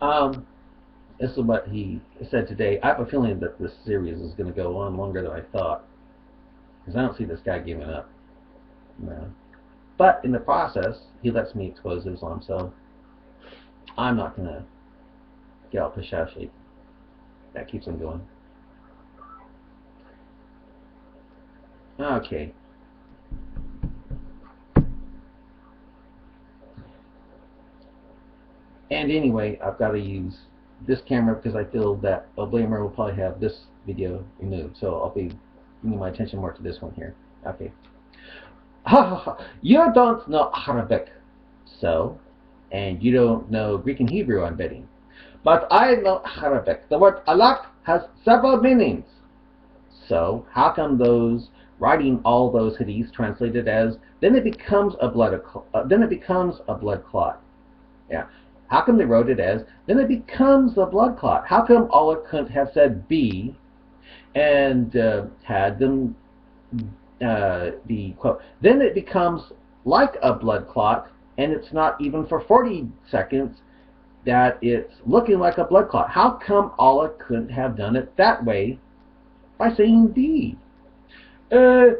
um, this is what he said today. I have a feeling that this series is going to go on longer than I thought, because I don't see this guy giving up. No. But in the process, he lets me expose Islam, so I'm not going to get all pashashy. That keeps him going. Okay. And anyway, I've got to use this camera because I feel that Blamer will probably have this video removed. So I'll be bringing my attention more to this one here. Okay. You don't know Arabic, so, and you don't know Greek and Hebrew, I'm betting. But I know Arabic. The word Allah has several meanings. So how come those writing all those hadiths translated as then it becomes a blood clot? Yeah. How come they wrote it as then it becomes a blood clot? How come Allah couldn't have said be and had them be quote then it becomes like a blood clot, and it's not even for 40 seconds that it's looking like a blood clot? How come Allah couldn't have done it that way by saying be? In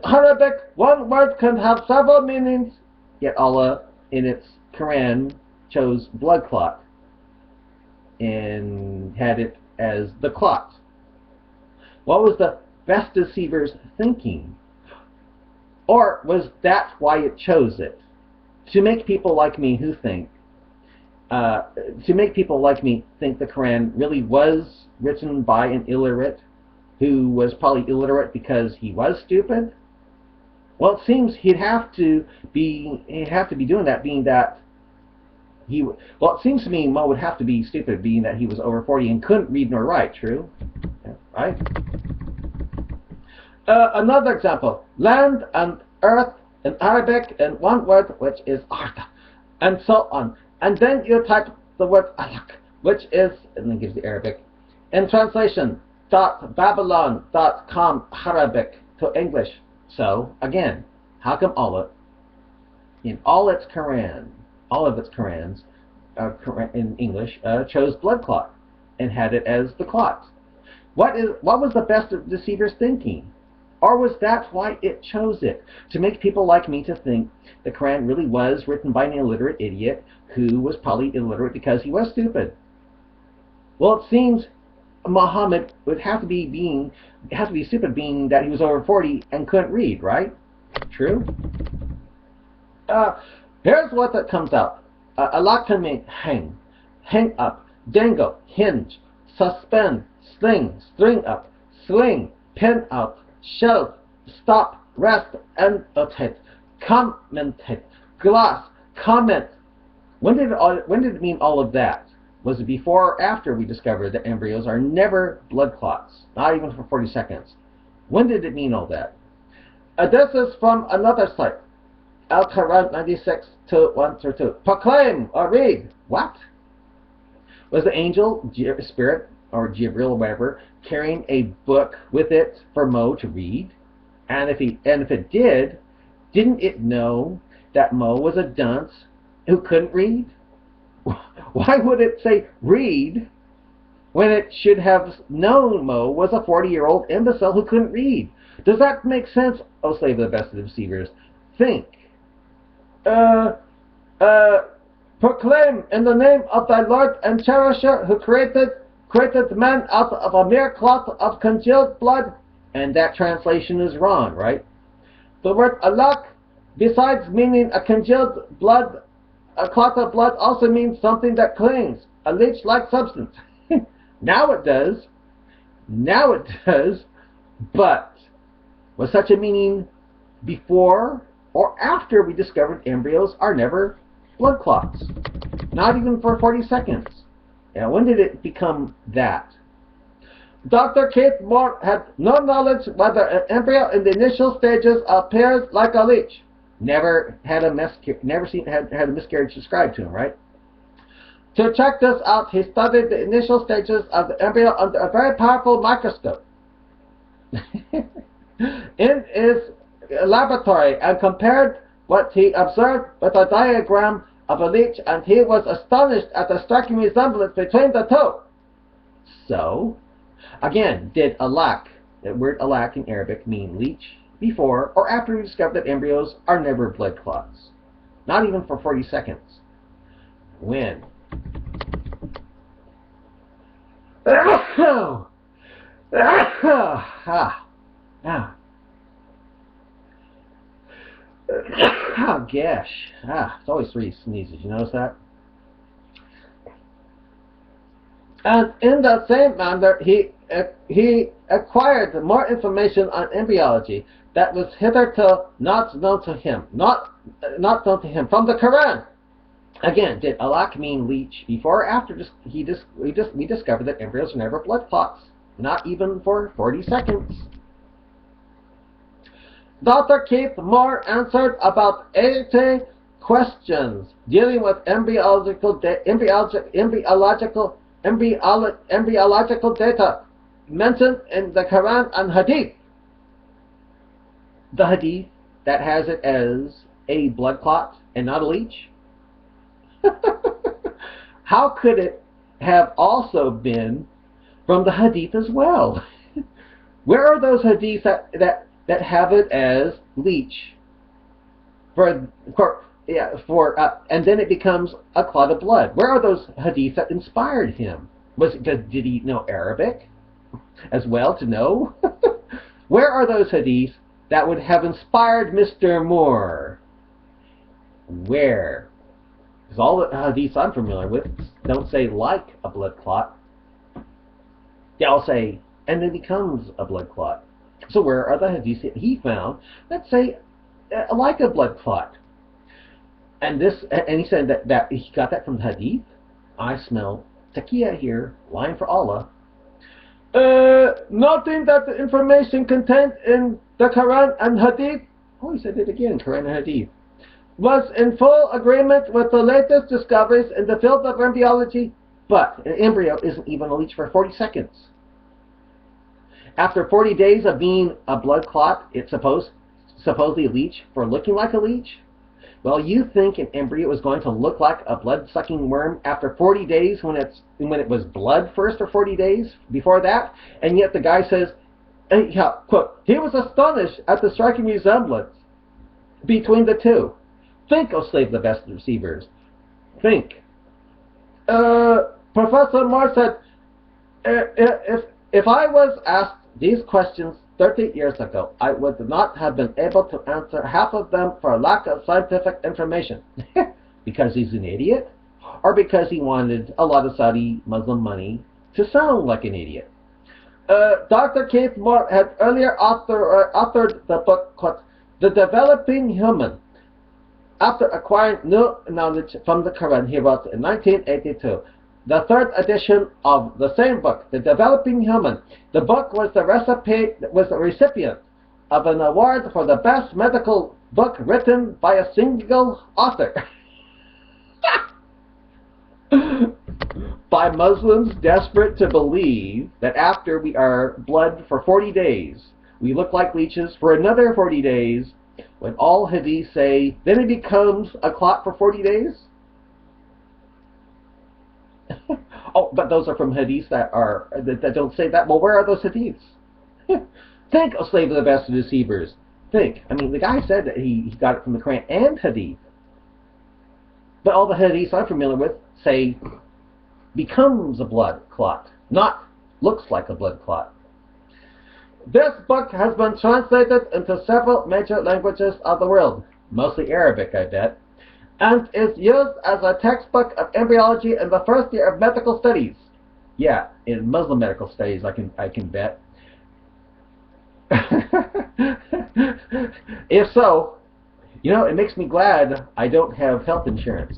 Arabic, one word can have several meanings, yet Allah in its Quran chose blood clot and had it as the clot. What was the best deceiver's thinking? Or was that why it chose it? To make people like me who think to make people like me think the Quran really was written by an illiterate who was probably illiterate because he was stupid? Well, it seems he'd have to be doing that, being that well, it seems to me Mo would have to be stupid, being that he was over 40 and couldn't read nor write. True? Yeah, right? Another example: land and earth in Arabic in one word, which is arda, and so on. And then you type the word alaq, which is, and then gives the Arabic. In translation, .babylon.com Arabic to English. So, again, how come Allah, in all of its Qurans, in English, chose blood clot and had it as the clot? What was the best of deceivers thinking? Or was that why it chose it? To make people like me to think the Quran really was written by an illiterate idiot who was probably illiterate because he was stupid. Well, it seems Muhammad would have to be stupid, being that he was over 40 and couldn't read, right? True? Here's what that comes out. Allah can mean hang up, dangle, hinge, suspend, sling, string up, swing, pin out, shelf, stop, rest, annotate, commentate, glass, comment. When did it mean all of that? Was it before or after we discovered that embryos are never blood clots, not even for 40 seconds? When did it mean all that? This is from another site, Al-Quran 96 to 1 through 2. Proclaim or read. What? Was the angel, spirit, or Jibril or whatever, carrying a book with it for Mo to read? And if it did, didn't it know that Mo was a dunce who couldn't read? Why would it say read when it should have known Mo was a 40-year-old imbecile who couldn't read? Does that make sense? Oh, slave of the best of deceivers, think. Proclaim in the name of thy Lord and Cherisher, who created man out of a mere cloth of congealed blood. And that translation is wrong, right? The word alaq, besides meaning a congealed blood, a clot of blood, also means something that clings, a leech-like substance. Now it does. But was such a meaning before or after we discovered embryos are never blood clots? Not even for 40 seconds. And when did it become that? Dr. Kate Moore had no knowledge whether an embryo in the initial stages appears like a leech. Never had a miscarriage described to him, right? To check this out, he studied the initial stages of the embryo under a very powerful microscope in his laboratory and compared what he observed with a diagram of a leech, and he was astonished at the striking resemblance between the two. So, again, did alak, the word alak in Arabic, mean leech before or after we discovered that embryos are never blood clots? Not even for 40 seconds. When? Oh gosh. It's always 3 sneezes. You notice that? And in the same manner, he acquired more information on embryology that was hitherto not known to him, not known to him from the Quran. Again, did alak mean leech before or after we discovered that embryos are never blood clots, not even for 40 seconds? Dr. Keith Moore answered about 80 questions dealing with embryological data mentioned in the Quran and Hadith. The Hadith that has it as a blood clot and not a leech? How could it have also been from the Hadith as well? Where are those Hadiths that have it as leech? And then it becomes a clot of blood. Where are those Hadiths that inspired him? Did he know Arabic as well to know? Where are those Hadiths that would have inspired Mr. Moore? Where? Because all the Hadiths I'm familiar with don't say like a blood clot. They all say, and it becomes a blood clot. So where are the Hadiths that he found that say like a blood clot? And he said that he got that from the Hadith. I smell taqiyya here, lying for Allah. Noting that the information contained in the Quran and Hadith, he said it again, Quran and Hadith, was in full agreement with the latest discoveries in the field of embryology, but an embryo isn't even a leech for 40 seconds. After 40 days of being a blood clot, it's supposedly a leech for looking like a leech. Well, you think an embryo is going to look like a blood-sucking worm after 40 days when it was blood first for 40 days before that? And yet the guy says, quote, he was astonished at the striking resemblance between the two. Think, O slave of the best receivers. Think. Professor Moore said, if I was asked these questions 30 years ago, I would not have been able to answer half of them for lack of scientific information. Because he's an idiot? Or because he wanted a lot of Saudi Muslim money to sound like an idiot? Dr. Keith Moore had earlier authored the book called The Developing Human. After acquiring new knowledge from the Quran, he wrote in 1982, the third edition of the same book, The Developing Human. The book was the recipient of an award for the best medical book written by a single author. By Muslims desperate to believe that after we are blood for 40 days, we look like leeches for another 40 days, when all Hadiths say, then it becomes a clot for 40 days? Oh, but those are from Hadiths that don't say that. Well, where are those Hadiths? Think, O slave of the best of deceivers. Think. I mean, the guy said that he got it from the Quran and Hadith. But all the Hadiths I'm familiar with say, becomes a blood clot, not looks like a blood clot. This book has been translated into several major languages of the world, mostly Arabic, I bet, and is used as a textbook of embryology in the first year of medical studies. Yeah, in Muslim medical studies, I can bet. If so, you know, it makes me glad I don't have health insurance.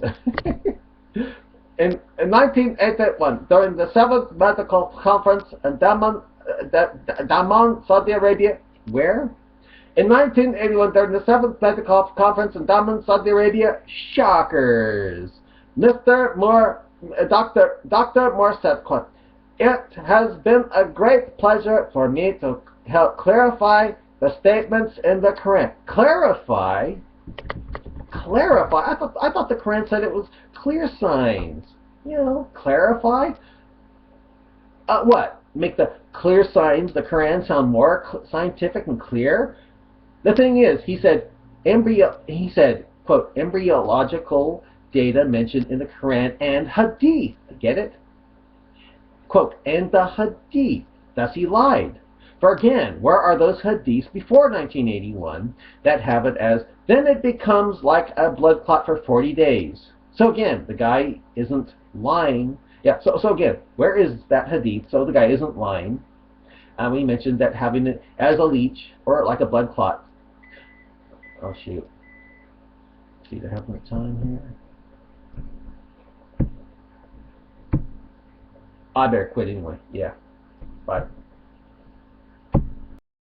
In 1981, during the 7th Medical Conference in Daman, Saudi Arabia, where? In 1981, during the 7th Medical Conference in Daman, Saudi Arabia, shockers! Mr. Moore, Dr. Moore said, quote, it has been a great pleasure for me to help clarify the statements in the Quran. Clarify? Clarify? I thought the Quran said it was clear signs. You know, clarify. What? Make the clear signs, the Quran, sound more scientific and clear? The thing is, he said, quote, embryological data mentioned in the Quran and Hadith. Get it? Quote, and the Hadith. Thus he lied. For again, where are those Hadiths before 1981 that have it as, then it becomes like a blood clot for 40 days? So again, the guy isn't lying. Yeah, so again, where is that Hadith? So the guy isn't lying. We mentioned that having it as a leech or like a blood clot. Oh shoot. See, do I have enough time here? I better quit anyway. Yeah. Bye.